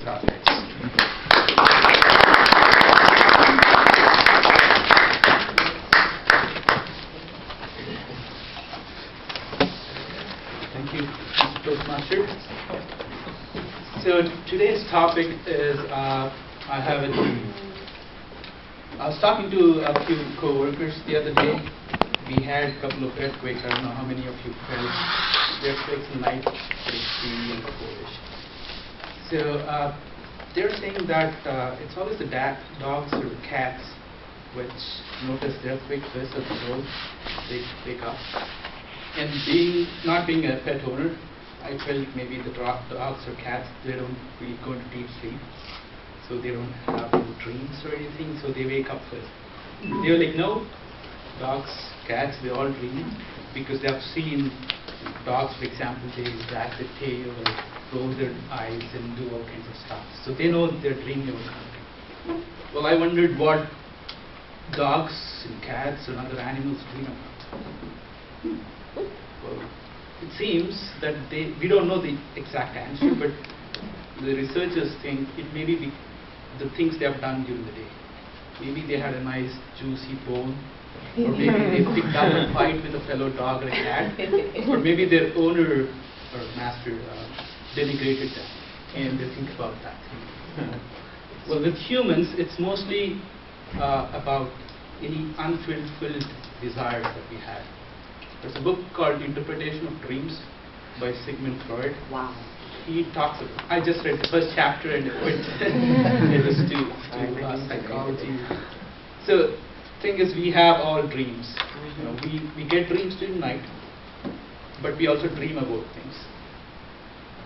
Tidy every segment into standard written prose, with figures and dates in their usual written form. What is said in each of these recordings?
Tabletopics. Thank you, Mr. Toastmaster. So today's topic is I have a dream. I was talking to a few co-workers the other day. We had a couple of earthquakes. I don't know how many of you felt the earthquakes in night, extreme and before-ish. So they're saying that it's always the dogs or the cats which notice the earthquake first of all. They wake up. And not being a pet owner, I felt maybe the dogs or cats, they don't really go into deep sleep. So they don't have any dreams or anything, so they wake up first. They're like, no, dogs, cats, they all dream because they have seen dogs, for example, they wag their tail or roll their eyes and do all kinds of stuff. So they know they're dreaming about something. Well, I wondered what dogs and cats and other animals dream about. Well, it seems that we don't know the exact answer, but the researchers think it may be the things they have done during the day. Maybe they had a nice juicy bone, or maybe they picked up a fight with a fellow dog or a cat, or maybe their owner or master denigrated them, and they think about that. Well, with humans, it's mostly about any unfulfilled desires that we have. There's a book called Interpretation of Dreams by Sigmund Freud. Wow. He talks about, I just read the first chapter and it went it was to psychology. So the thing is, we have all dreams. You know, we get dreams during night, but we also dream about things.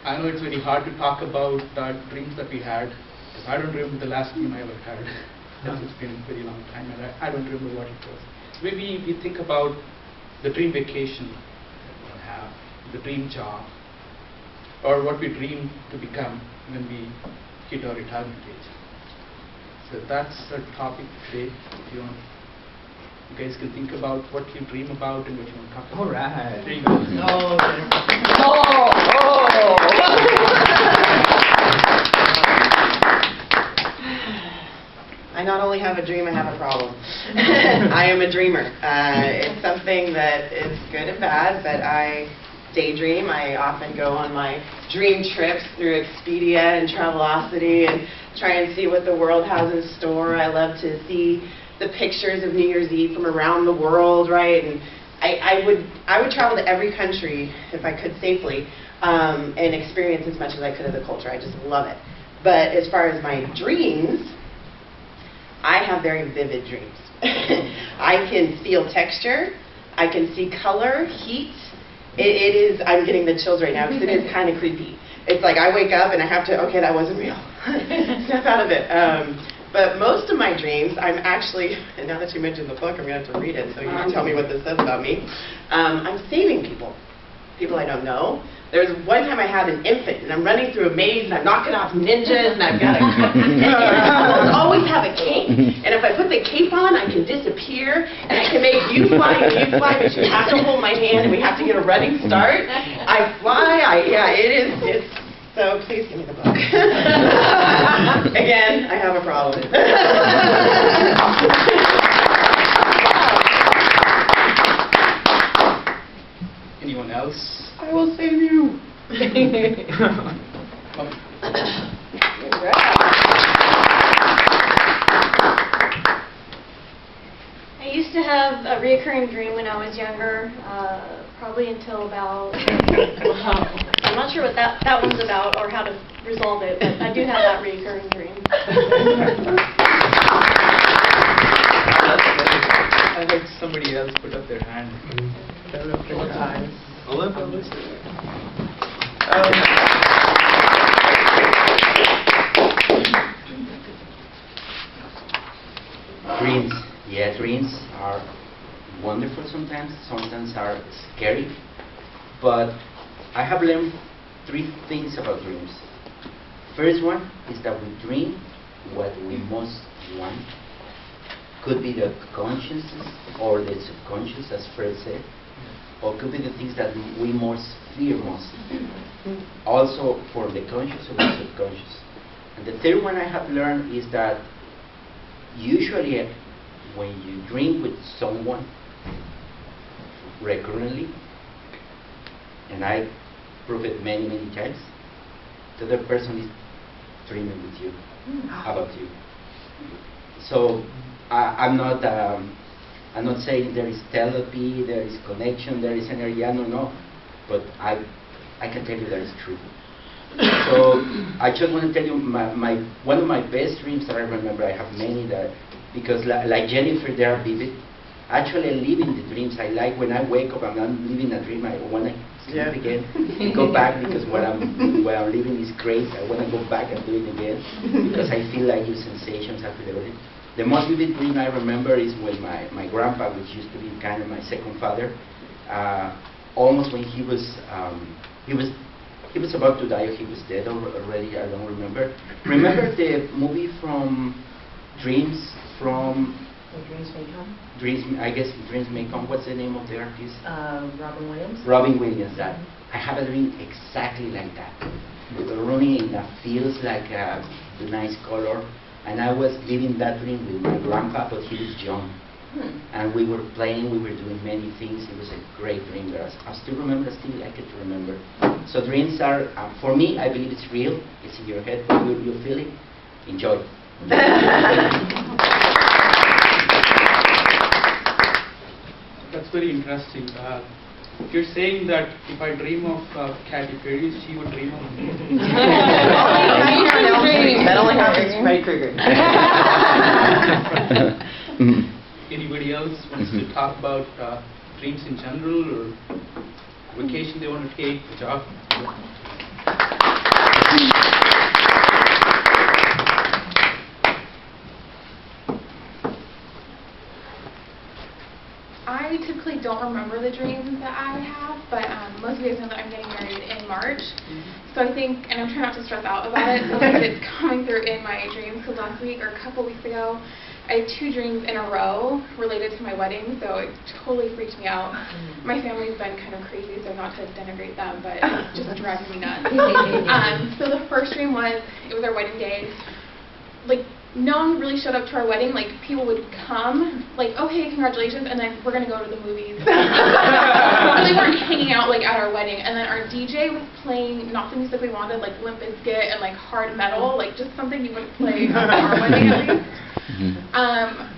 I know it's very hard to talk about dreams that we had, because I don't remember the last dream I ever had. It's been a very long time and I don't remember what it was. Maybe we think about the dream vacation that we have, the dream job, or what we dream to become when we hit our retirement age. So that's the topic today. If you want, you guys can think about what you dream about and what you want to talk about. All right. There you go. I not only have a dream, I have a problem. I am a dreamer. It's something that is good and bad, but I daydream. I often go on my dream trips through Expedia and Travelocity and try and see what the world has in store. I love to see the pictures of New Year's Eve from around the world, right? And I would travel to every country if I could safely and experience as much as I could of the culture. I just love it. But as far as my dreams, I have very vivid dreams. I can feel texture. I can see color, heat. It is, I'm getting the chills right now because it is kind of creepy. It's like I wake up and I have to, okay, that wasn't real. Snap out of it. But most of my dreams, I'm actually, and now that you mentioned the book, I'm going to have to read it so you can tell me what this says about me. I'm saving people I don't know. There's one time I had an infant, and I'm running through a maze, and I'm knocking off ninjas, and I've got I always have a cape. And if I put the cape on, I can disappear, and I can make you fly, but you have to hold my hand, and we have to get a running start. I fly, it's, so please give me the book. Again, I have a problem. Anyone else? I will save you. I used to have a recurring dream when I was younger, probably until about, I'm not sure what that one's about or how to resolve it, but I do have that recurring dream. I heard somebody else put up their hand. What time? Dreams. Yeah, dreams are wonderful sometimes are scary. But I have learned 3 things about dreams. First one is that we dream what we most want. Could be the consciousness or the subconscious, as Fred said, or could be the things that we most fear most. Also for the conscious or the subconscious. the third one I have learned is that usually when you dream with someone recurrently, and I prove it many, many times, the other person is dreaming with you, about you. So I'm not saying there is telepathy, there is connection, there is energy, I don't know, but I can tell you that it's true. So I just want to tell you one of my best dreams that I remember. I have many that, because like Jennifer, they are vivid. Actually, I live in the dreams. I like when I wake up and I'm living a dream, I want to sleep again and go back, because what I'm living is great. I want to go back and do it again because I feel like your sensations, I feel everything. The most vivid dream I remember is when my grandpa, which used to be kind of my second father, almost when he was about to die, or he was dead already, I don't remember. Remember the movie from Dreams, from Dreams May Come? I guess Dreams May Come. What's the name of the artist? Robin Williams? Robin Williams. That. I have a dream exactly like that. We were running in the fields, like a nice color, and I was living that dream with my grandpa, but he was young. And we were playing, we were doing many things. It was a great dream. I still remember, I still like it to remember. So dreams are, for me, I believe it's real. It's in your head, but you feel it. Enjoy. That's very interesting. You're saying that if I dream of Katy Perry, she would dream of me. That only happens to Freddy Krueger. Anybody else wants to talk about dreams in general, or vacation they want to take, a job? I typically don't remember the dreams that I have, but most of you guys know that I'm getting married in March. So I think, and I'm trying not to stress out about it, so I think it's coming through in my dreams, because last week or a couple weeks ago, I had 2 dreams in a row related to my wedding, so it totally freaked me out. My family's been kind of crazy, so not to denigrate them, but it's just driving me nuts. So the first dream was, it was our wedding day. Like, no one really showed up to our wedding. Like, people would come, like, oh, hey, congratulations, and then we're going to go to the movies. They weren't hanging out, like, at our wedding. And then our DJ was playing not the music we wanted, like Limp Bizkit and, like, hard metal, like, just something you wouldn't play at our wedding, at least.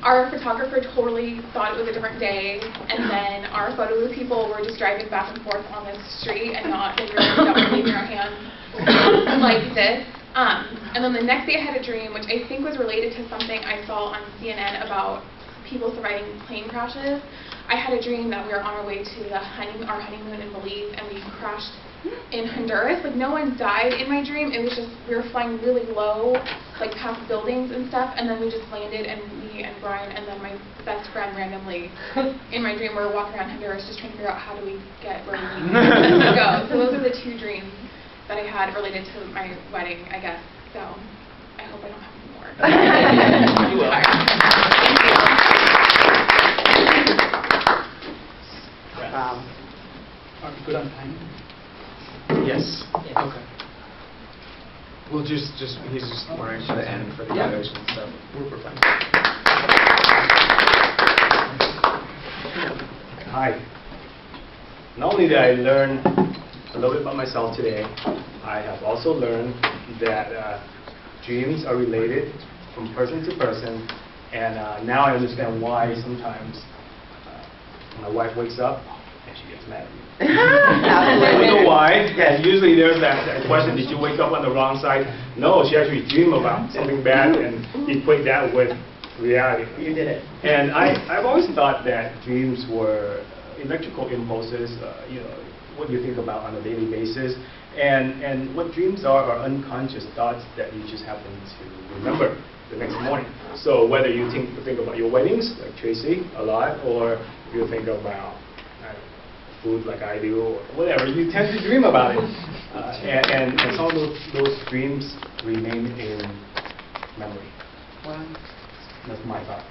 Our photographer totally thought it was a different day, and then our photos of people were just driving back and forth on this street and not realizing that we're leaving our hands like this. And then the next day I had a dream, which I think was related to something I saw on CNN about people surviving plane crashes. I had a dream that we were on our way to our honeymoon in Belize, and we crashed in Honduras. Like, no one died in my dream. It was just, we were flying really low, like past buildings and stuff, and then we just landed, and me and Brian and then my best friend randomly in my dream, we were walking around Honduras just trying to figure out how do we get where we need to go. So those are the 2 dreams that I had related to my wedding, I guess. So I hope I don't have any more. You will. Wow. Are we good on time? Yes. Okay. We'll he's just wanting to end for the graduation stuff. We're fine. Hi. Not only did I learn a little bit about myself today, I have also learned that dreams are related from person to person, and now I understand why sometimes my wife wakes up and she gets mad at me. I don't know why. Yes. Usually there's that question, did you wake up on the wrong side? No, she actually dreamed about something bad and equate that with reality. You did it. And I've always thought that dreams were electrical impulses, what you think about on a daily basis. And what dreams are unconscious thoughts that you just happen to remember the next morning. So whether you think about your weddings, like Tracy, a lot, or you think about food like I do, or whatever, you tend to dream about it. And some of those dreams remain in memory. Wow. That's my thought.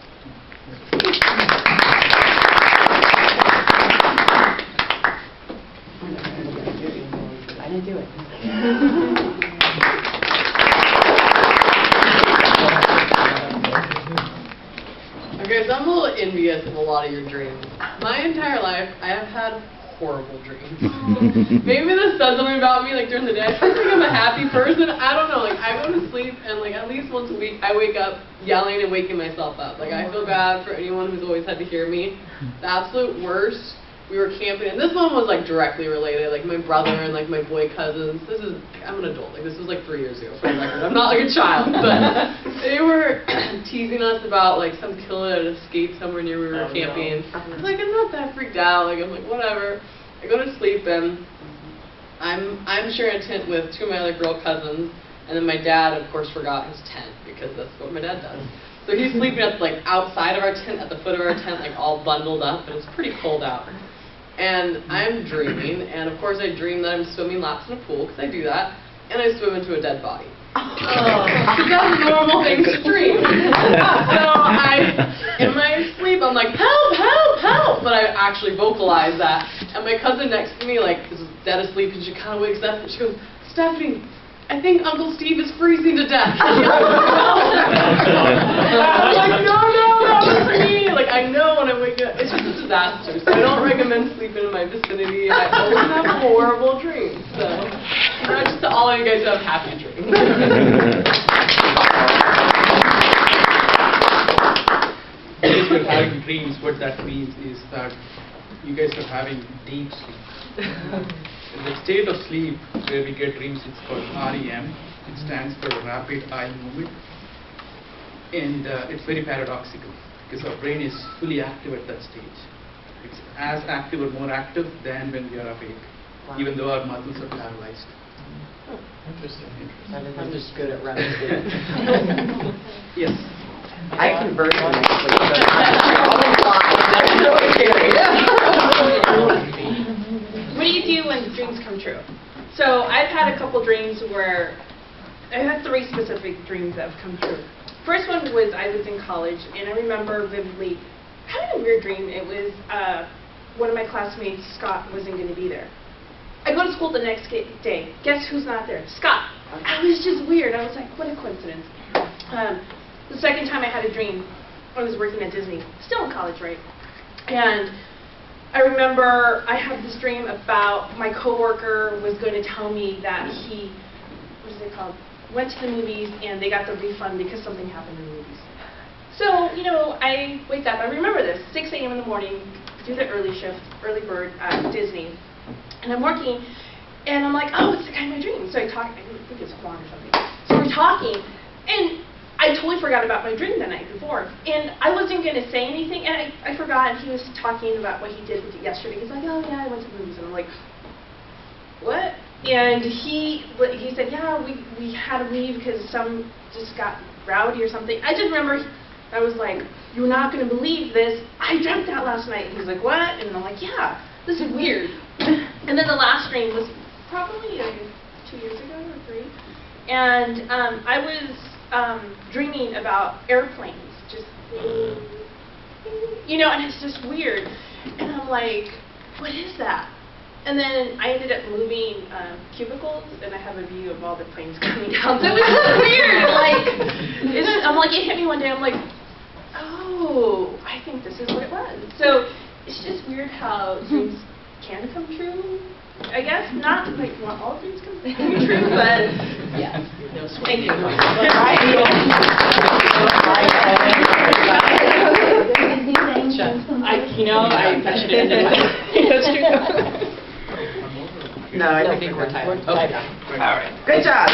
I didn't do it. envious of a lot of your dreams. My entire life, I have had horrible dreams. Maybe this says something about me, like during the day. I think I'm a happy person. I don't know. Like I go to sleep and like at least once a week I wake up yelling and waking myself up. Like I feel bad for anyone who's always had to hear me. The absolute worst. We were camping, and this one was like directly related. Like my brother and like my boy cousins. I'm an adult. Like this was like 3 years ago. For the record, I'm not like a child, but they were teasing us about like some killer that escaped somewhere near where we were camping. I was like, I'm not that freaked out. Like I'm like whatever. I go to sleep and I'm sharing a tent with 2 of my other girl cousins, and then my dad of course forgot his tent because that's what my dad does. So he's sleeping at like outside of our tent, at the foot of our tent, like all bundled up, and it's pretty cold out. And I'm dreaming, and of course I dream that I'm swimming laps in a pool, because I do that, and I swim into a dead body. That's a normal thing to dream. So in my sleep, I'm like, help, help, help, but I actually vocalize that. And my cousin next to me, like, is dead asleep, and she kind of wakes up, and she goes, Stephanie, I think Uncle Steve is freezing to death. I'm like, no, that was me. Like, I know when I wake up, it's just a disaster. So I don't recommend sleeping in my vicinity. I always have horrible dreams. So, just to all of you guys who have happy dreams. If you're having dreams, what that means is that you guys are having deep sleep. The state of sleep where we get dreams, it's called REM. It stands for rapid eye movement. And it's very paradoxical because our brain is fully active at that stage. It's as active or more active than when we are awake, even though our muscles are paralyzed. Interesting. I'm just good at running. Yes. I converse when I sleep. What do you do when dreams come true? So I've had a couple dreams where I had 3 specific dreams that have come true. First one was I was in college, and I remember vividly having a weird dream. It was one of my classmates, Scott, wasn't going to be there. I go to school the next day. Guess who's not there? Scott. It was just weird. I was like, what a coincidence. The second time I had a dream, I was working at Disney, still in college, right? And I remember I had this dream about my coworker was going to tell me that he, what is it called, went to the movies and they got the refund because something happened in the movies. So, you know, I wake up, I remember this, 6 a.m. in the morning, do the early shift, early bird at Disney, and I'm working, and I'm like, oh, it's the guy in my dream. So I talk, I think it's Juan or something. So we're talking, and I totally forgot about my dream the night before, and I wasn't going to say anything, and I forgot, and he was talking about what he did with it yesterday. He's like, oh yeah, I went to the movies, and I'm like, what? And he said, yeah, we had to leave because some just got rowdy or something. I just remember, I was like, you're not going to believe this, I dreamt that last night. And he's like, what? And I'm like, yeah, this is weird. And then the last dream was probably 2 years ago or 3, and I was dreaming about airplanes, just, you know, and it's just weird. And I'm like, what is that? And then I ended up moving cubicles, and I have a view of all the planes coming down. So it was just weird. I'm like, it hit me one day. I'm like, oh, I think this is what it was. So it's just weird how dreams can come true. I guess not like want all dreams come true, but yeah. Thank you. I should have ended. No, I think we're tired. Okay. All right. Good job.